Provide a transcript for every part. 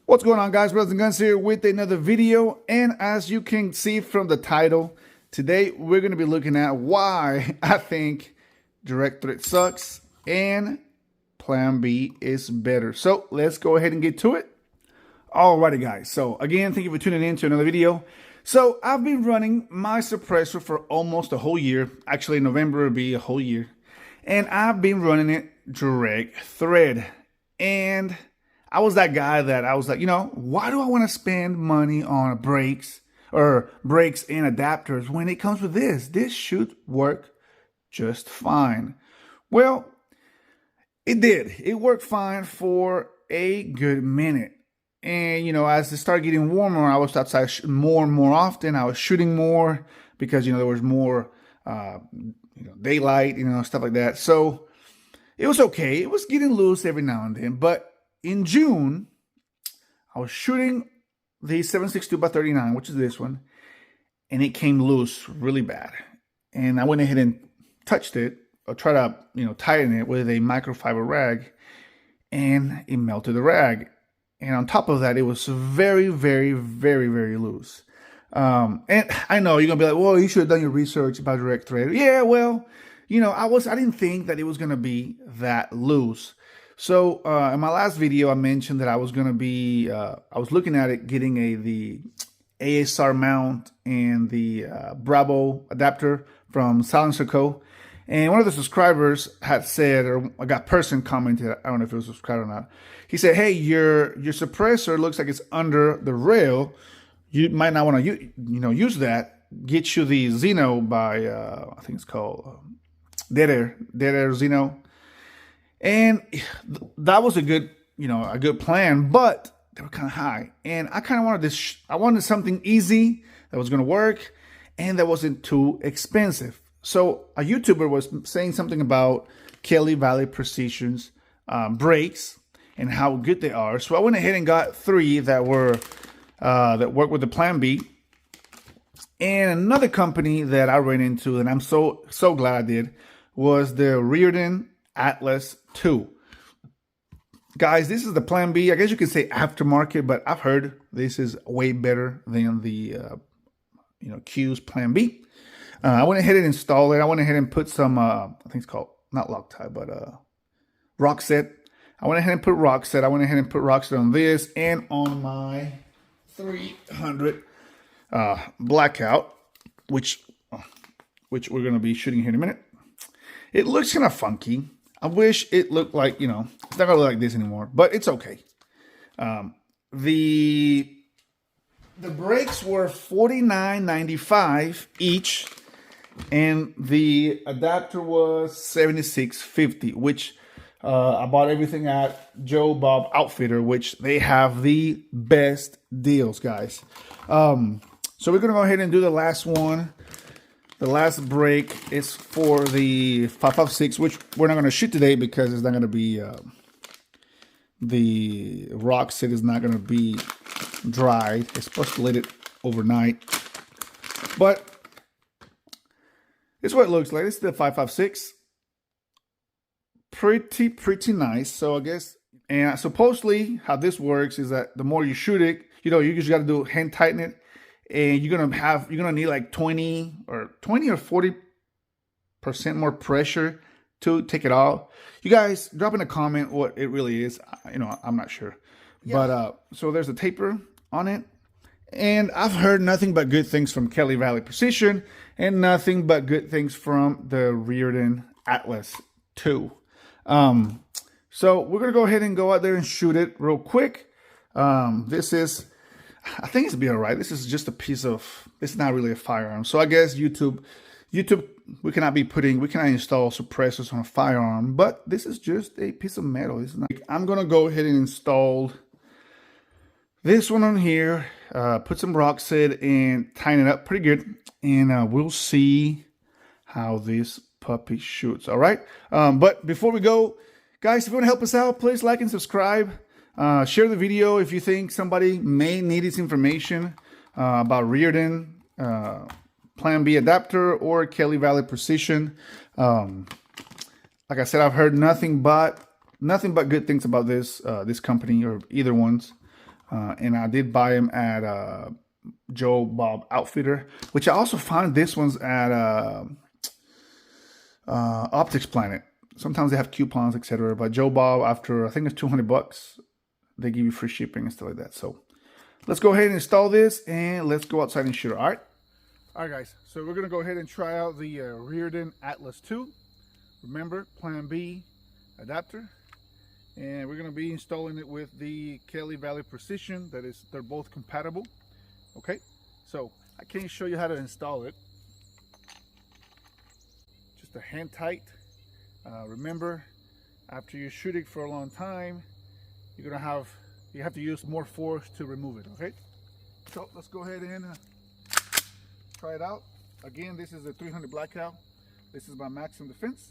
What's going on, guys? Brothers and Guns here with another video. And as you can see from the title, today we're going to be looking at why I think direct thread sucks and plan B is better. So let's go ahead and get to it. Alrighty, guys. So again, thank you for tuning in to another video. So I've been running my suppressor for almost a whole year. Actually, November will be a whole year. And I've been running it direct thread. And I was that guy that I was like, why do I want to spend money on brakes and adapters when it comes with this? This should work just fine. Well, it did. It worked fine for a good minute. And, as it started getting warmer, I was outside more and more often. I was shooting more because, there was more, daylight, stuff like that. So it was okay. It was getting loose every now and then. But in June, I was shooting the 7.62x39, which is this one, and it came loose really bad. And I went ahead and touched it, or tried to, tighten it with a microfiber rag, and it melted the rag. And on top of that, it was very, very, very, very loose. And I know you're gonna be like, well, you should have done your research about direct thread. Yeah, well, I didn't think that it was gonna be that loose. So in my last video, I mentioned that I was gonna be, I was looking at it, getting the ASR mount and the Bravo adapter from Silencer Co. And one of the subscribers had said, or a person commented, I don't know if it was a subscriber or not. He said, hey, your suppressor looks like it's under the rail. You might not want to, use that. Get you the Xeno by, I think it's called Dead Air Xeno. And that was a good plan, but they were kind of high. And I kind of wanted this, I wanted something easy that was going to work and that wasn't too expensive. So a YouTuber was saying something about Kelly Valley Precision's brakes and how good they are. So I went ahead and got 3 that were that work with the Plan B. And another company that I ran into, and I'm so glad I did, was the Rearden Atlas 2. Guys, this is the Plan B. I guess you could say aftermarket, but I've heard this is way better than the Q's Plan B. I went ahead and installed it. I went ahead and put some, I think it's called, not Loctite, but Rockset. I went ahead and put Rockset. I went ahead and put Rockset on this and on my 300 Blackout, which we're going to be shooting here in a minute. It looks kind of funky. I wish it looked like, it's not going to look like this anymore, but it's okay. The brakes were $49.95 each. And the adapter was $76.50, which I bought everything at Joe Bob Outfitter, which they have the best deals, guys. So we're going to go ahead and do the last one. The last brake is for the 5.56, which we're not going to shoot today because it's not going to be, the rock set is not going to be dried. It's supposed to let it overnight. But this is what it looks like. This is the 5.56. Pretty nice. So I guess, and supposedly how this works is that the more you shoot it, you just got to do hand tighten it, and you're gonna need like 20 or 40% more pressure to take it off. You guys drop in a comment what it really is. I'm not sure. Yeah. But so there's a taper on it. And I've heard nothing but good things from Kelly Valley Precision and nothing but good things from the Rearden Atlas 2. So we're going to go ahead and go out there and shoot it real quick. This is, I think it's be all right. This is just a piece of, it's not really a firearm. So I guess YouTube, we cannot install suppressors on a firearm, but this is just a piece of metal. This is not, I'm going to go ahead and install this one on here, put some Rockset and tighten it up pretty good. And we'll see how this puppy shoots. All right. But before we go, guys, if you want to help us out, please like and subscribe. Share the video if you think somebody may need this information about Rearden, Plan B adapter, or Kelly Valley Precision. Like I said, I've heard nothing but good things about this company or either ones. and I did buy them at Joe Bob Outfitter, which I also found this one's at Optics Planet. Sometimes they have coupons, etc. But Joe Bob, after I think it's $200, they give you free shipping and stuff like that. So let's go ahead and install this, and let's go outside and shoot it. All right. All right, guys. So we're gonna go ahead and try out the Rearden Atlas 2. Remember, Plan B adapter, and we're gonna be installing it with the Kelly Valley Precision. That is, they're both compatible. Okay. So I can't show you how to install it. Just a hand tight. Remember, after you're shooting for a long time, you have to use more force to remove it. Okay, so let's go ahead and try it out. Again, this is a 300 blackout. This is my maximum defense.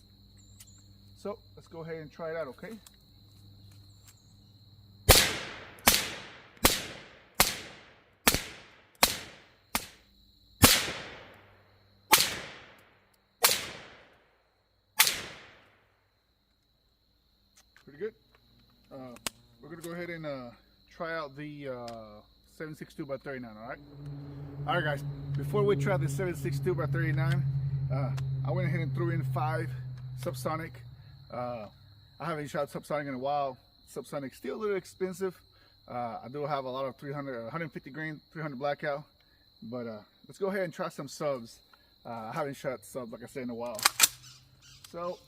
So let's go ahead and try it out. Okay. Pretty good. We're gonna go ahead and try out the 7.62x39. All right. All right, guys. Before we try the 7.62x39, I went ahead and threw in 5 subsonic. I haven't shot subsonic in a while. Subsonic still a little expensive. I do have a lot of 150 grain, 300 blackout. But let's go ahead and try some subs. I haven't shot subs, like I said, in a while. So.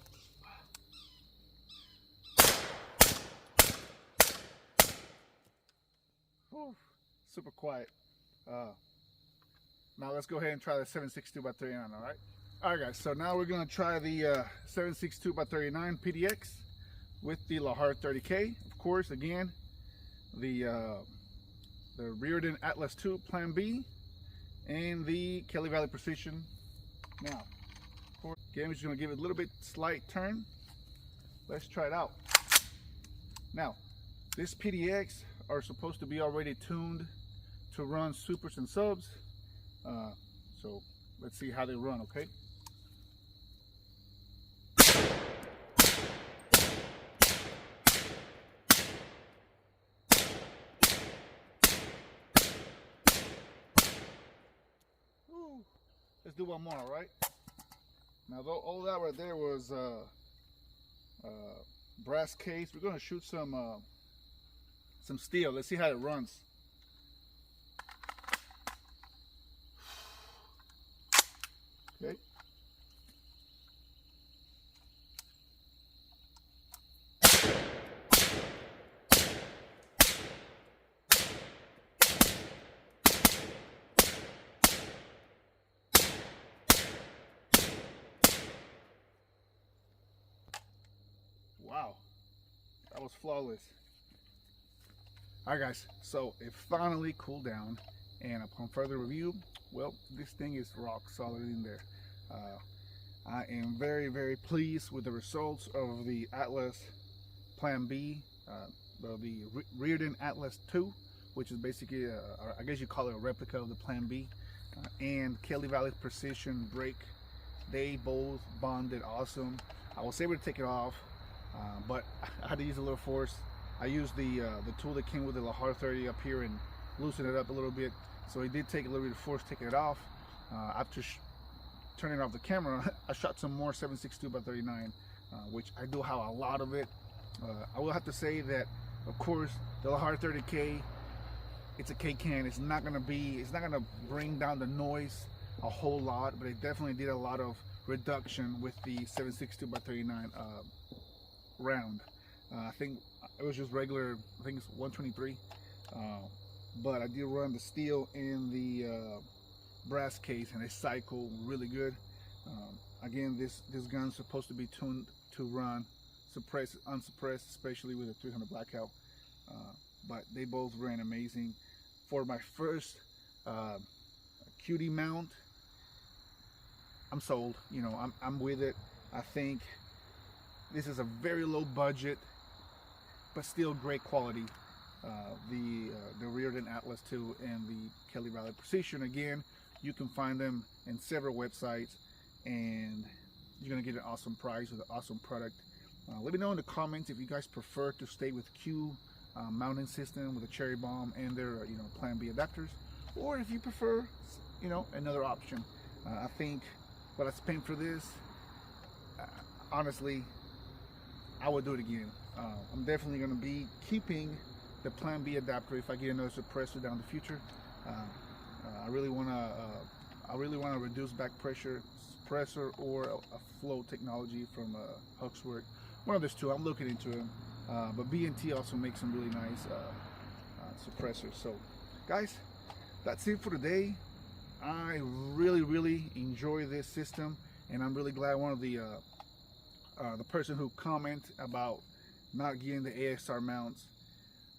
Super quiet. Now let's go ahead and try the 7.62x39. All right. All right, guys. So now we're gonna try the 7.62x39 PDX with the Lahar 30K. Of course, again, the Rearden Atlas 2 Plan B and the Kelly Valley Precision. Now, again, we're just gonna give it a little bit slight turn. Let's try it out. Now, this PDX are supposed to be already tuned to run supers and subs. So let's see how they run, okay? Woo. Let's do one more, all right? Now, all that right there was brass case. We're gonna shoot some steel. Let's see how it runs. Okay. Wow, that was flawless. Alright, guys, so it finally cooled down, and upon further review, well, this thing is rock solid in there. I am very, very pleased with the results of the Atlas Plan B, the Rearden Atlas 2, which is basically, I guess you call it a replica of the Plan B, and Kelly Valley Precision brake. They both bonded awesome. I was able to take it off, but I had to use a little force. I used the tool that came with the Lahar 30 up here and loosened it up a little bit. So it did take a little bit of force taking it off. After turning off the camera, I shot some more 7.62x39, which I do have a lot of it. I will have to say that, of course, the Lahar 30K, it's a K-can. It's not gonna bring down the noise a whole lot, but it definitely did a lot of reduction with the 7.62x39 round. I think it was just regular, I think it's 123, but I did run the steel in the brass case, and it cycled really good. Again, this gun's supposed to be tuned to run suppressed, unsuppressed, especially with a 300 blackout, but they both ran amazing. For my first QD mount, I'm sold. You know, I'm with it. I think this is a very low budget, but still great quality. The Rearden Atlas 2 and the Kelly Valley Precision, again, you can find them in several websites, and you're gonna get an awesome price with an awesome product. Let me know in the comments if you guys prefer to stay with Q mounting system with a cherry bomb and their Plan B adapters, or if you prefer another option. I think what I spent for this, honestly, I would do it again. I'm definitely going to be keeping the Plan B adapter if I get another suppressor down the future. I really want to reduce back pressure suppressor or a flow technology from Huxwork. One of those two. I'm looking into them. But B&T also makes some really nice suppressors. So, guys, that's it for today. I really enjoy this system, and I'm really glad one of the person who commented about not getting the AXR mounts.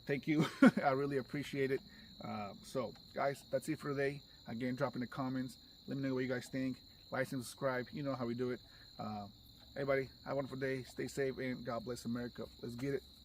Thank you. I really appreciate it. So, guys, that's it for today. Again, drop in the comments. Let me know what you guys think. Like and subscribe. You know how we do it. Everybody, have a wonderful day. Stay safe, and God bless America. Let's get it.